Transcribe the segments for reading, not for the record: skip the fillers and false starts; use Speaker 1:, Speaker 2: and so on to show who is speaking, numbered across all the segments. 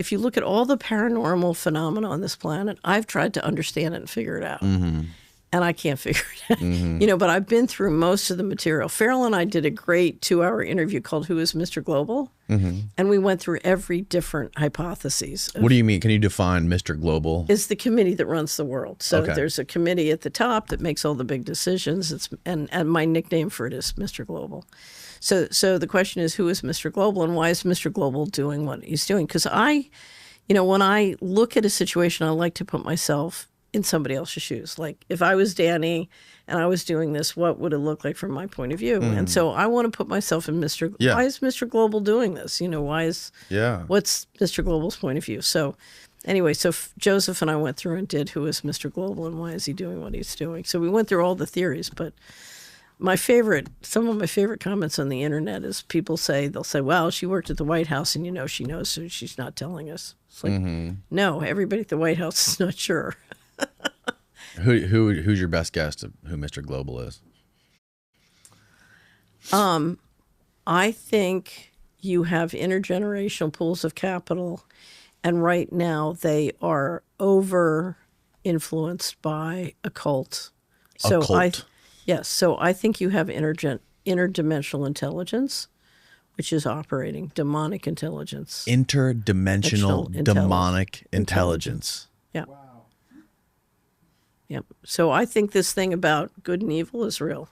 Speaker 1: if you look at all the paranormal phenomena on this planet, I've tried to understand it and figure it out. And I can't figure it out. You know, but I've been through most of the material. Farrell and I did a great 2-hour interview called Who is Mr. Global? And we went through every different hypotheses.
Speaker 2: What do you mean? Can you define Mr. Global?
Speaker 1: It's the committee that runs the world. So
Speaker 2: Okay.
Speaker 1: there's a committee at the top that makes all the big decisions. And my nickname for it is Mr. Global. So the question is, who is Mr. Global, and why is Mr. Global doing what he's doing? Because when I look at a situation, I like to put myself in somebody else's shoes. Like if I was Danny and I was doing this, what would it look like from my point of view? And so I want to put myself in why is Mr. Global doing this? You know, what's Mr. Global's point of view? So anyway, Joseph and I went through and did Who is Mr. Global and why is he doing what he's doing? So we went through all the theories, but some of my favorite comments on the internet is they'll say, well, she worked at the White House and, you know, she knows, so she's not telling us. It's like, no, everybody at the White House is not sure.
Speaker 2: Who's your best guess of who Mr. Global is?
Speaker 1: I think you have intergenerational pools of capital, and right now they are over influenced by occult. So I think you have interdimensional intelligence, which is operating demonic intelligence.
Speaker 2: Interdimensional demonic intelligence.
Speaker 1: Yeah. Wow. Yep. So I think this thing about good and evil is real,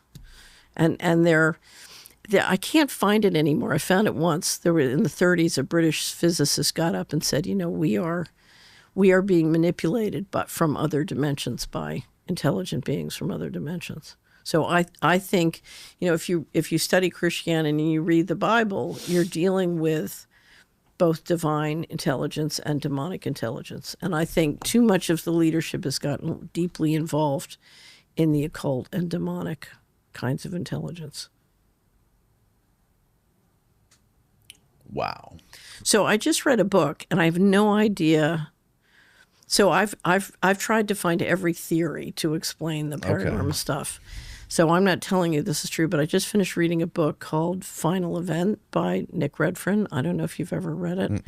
Speaker 1: and I can't find it anymore. I found it once. There were in the 1930s, a British physicist got up and said, you know, we are being manipulated, but from other dimensions by intelligent beings from other dimensions. So I think, you know, if you study Christianity and you read the Bible, you're dealing with both divine intelligence and demonic intelligence. And I think too much of the leadership has gotten deeply involved in the occult and demonic kinds of intelligence.
Speaker 2: Wow.
Speaker 1: So I just read a book and I have no idea. So I've tried to find every theory to explain the paranormal stuff. So I'm not telling you this is true, but I just finished reading a book called Final Event by Nick Redfern. I don't know if you've ever read it.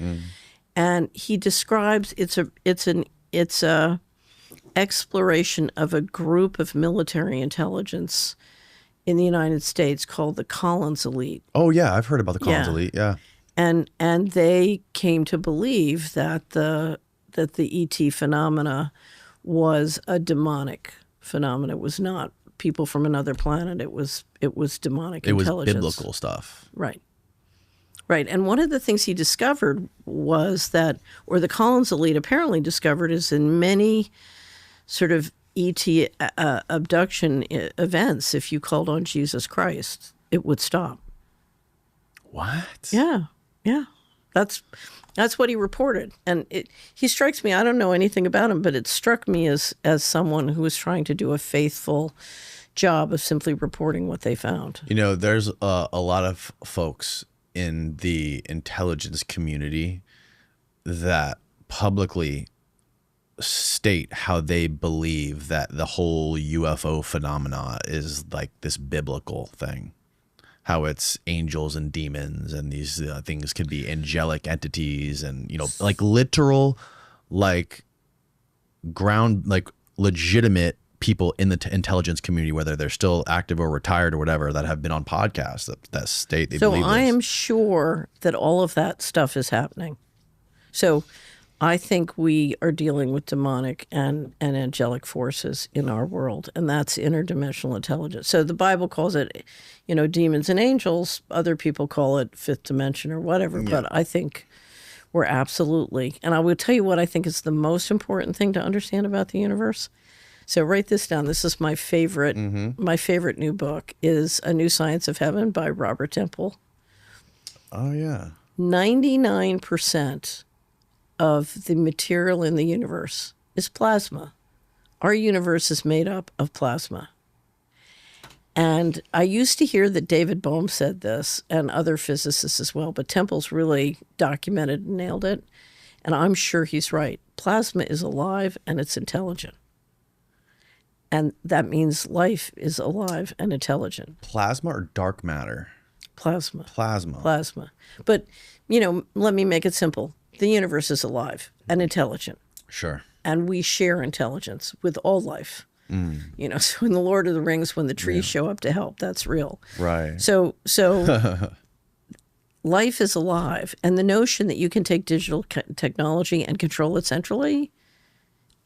Speaker 1: And he describes it's a exploration of a group of military intelligence in the United States called the Collins Elite.
Speaker 2: Oh yeah, I've heard about the Collins Elite. Yeah.
Speaker 1: And they came to believe that the ET phenomena was a demonic phenomena. It was not people from another planet. It was demonic intelligence.
Speaker 2: It was biblical stuff.
Speaker 1: Right. And one of the things he discovered was that, or the Collins Elite apparently discovered, is in many sort of ET abduction events, if you called on Jesus Christ, it would stop.
Speaker 2: What?
Speaker 1: Yeah. That's what he reported. And he strikes me, I don't know anything about him, but it struck me as someone who was trying to do a faithful job of simply reporting what they found.
Speaker 2: You know, there's a lot of folks in the intelligence community that publicly state how they believe that the whole UFO phenomena is like this biblical thing. How it's angels and demons, and these things can be angelic entities, and, you know, like literal, like ground, like legitimate people in the intelligence community, whether they're still active or retired or whatever, that have been on podcasts that state they believe this.
Speaker 1: So I am sure that all of that stuff is happening. So I think we are dealing with demonic and angelic forces in our world, and that's interdimensional intelligence. So the Bible calls it, you know, demons and angels. Other people call it fifth dimension or whatever, but I think we're absolutely, and I will tell you what I think is the most important thing to understand about the universe. So write this down. This is my favorite. My favorite new book is A New Science of Heaven by Robert Temple.
Speaker 2: Oh, yeah.
Speaker 1: 99% of the material in the universe is plasma. Our universe is made up of plasma. And I used to hear that David Bohm said this, and other physicists as well, but Temple's really documented and nailed it. And I'm sure he's right. Plasma is alive and it's intelligent. And that means life is alive and intelligent.
Speaker 2: Plasma or dark matter?
Speaker 1: Plasma.
Speaker 2: Plasma.
Speaker 1: Plasma. But, you know, let me make it simple. the universe is alive and intelligent,
Speaker 2: Sure.
Speaker 1: and we share intelligence with all life. You know, so in the Lord of the Rings, when the trees show up to help, that's real.
Speaker 2: Right.
Speaker 1: So life is alive, and the notion that you can take digital technology and control it centrally,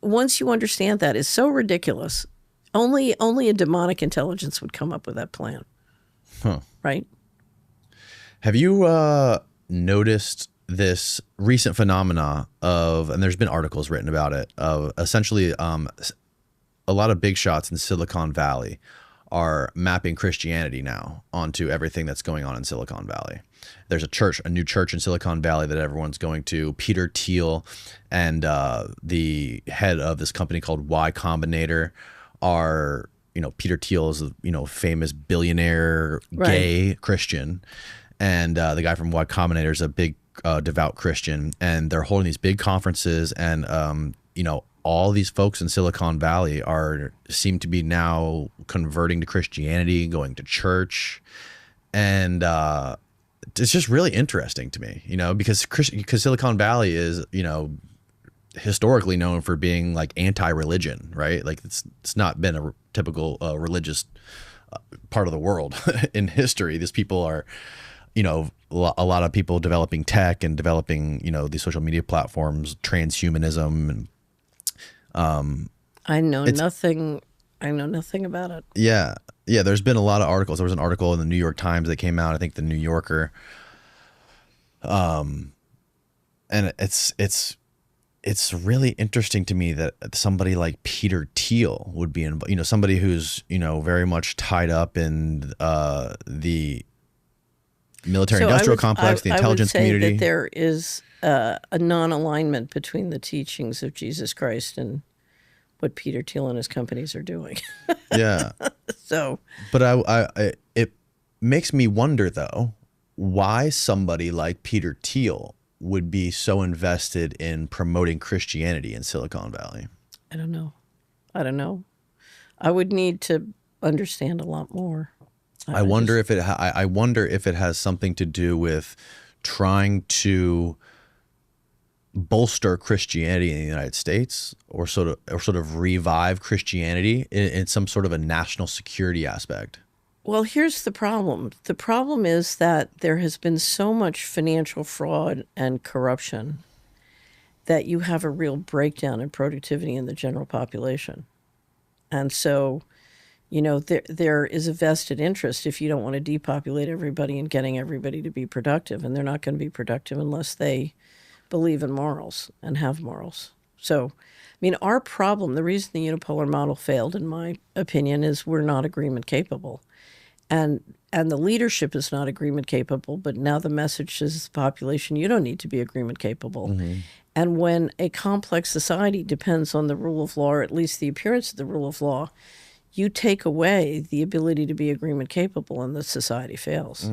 Speaker 1: once you understand that, is so ridiculous. Only a demonic intelligence would come up with that plan.
Speaker 2: Huh.
Speaker 1: Right?
Speaker 2: Have you noticed this recent phenomena of, and there's been articles written about it, of essentially a lot of big shots in Silicon Valley are mapping Christianity now onto everything that's going on in Silicon Valley. There's a new church in Silicon Valley that everyone's going to. Peter Thiel and the head of this company called Y Combinator are, Peter Thiel is a, famous billionaire gay Christian. And the guy from Y Combinator is a big devout Christian. And they're holding these big conferences, and, all these folks in Silicon Valley seem to be now converting to Christianity, going to church. And it's just really interesting to me, because Silicon Valley is, historically known for being like anti-religion, right? Like it's not been a typical religious part of the world in history. These people are, a lot of people developing tech and developing, these social media platforms, transhumanism, and
Speaker 1: I know nothing about it.
Speaker 2: Yeah. There's been a lot of articles. There was an article in the New York Times that came out, I think the New Yorker. And it's really interesting to me that somebody like Peter Thiel would be somebody who's, very much tied up in the military industrial complex, the intelligence community.
Speaker 1: I would say that there is a non-alignment between the teachings of Jesus Christ and what Peter Thiel and his companies are doing.
Speaker 2: Yeah.
Speaker 1: So,
Speaker 2: but it makes me wonder though, why somebody like Peter Thiel would be so invested in promoting Christianity in Silicon Valley.
Speaker 1: I don't know. I would need to understand a lot more.
Speaker 2: I wonder if it has something to do with trying to bolster Christianity in the United States, or sort of revive Christianity in some sort of a national security aspect.
Speaker 1: Well, here's the problem. The problem is that there has been so much financial fraud and corruption that you have a real breakdown in productivity in the general population. And so, there is a vested interest, if you don't want to depopulate everybody, and getting everybody to be productive. And they're not going to be productive unless they believe in morals and have morals. So, our problem, the reason the unipolar model failed, in my opinion, is we're not agreement capable. And the leadership is not agreement capable, but now the message is the population, you don't need to be agreement capable. Mm-hmm. And when a complex society depends on the rule of law, or at least the appearance of the rule of law, you take away the ability to be agreement capable, and the society fails.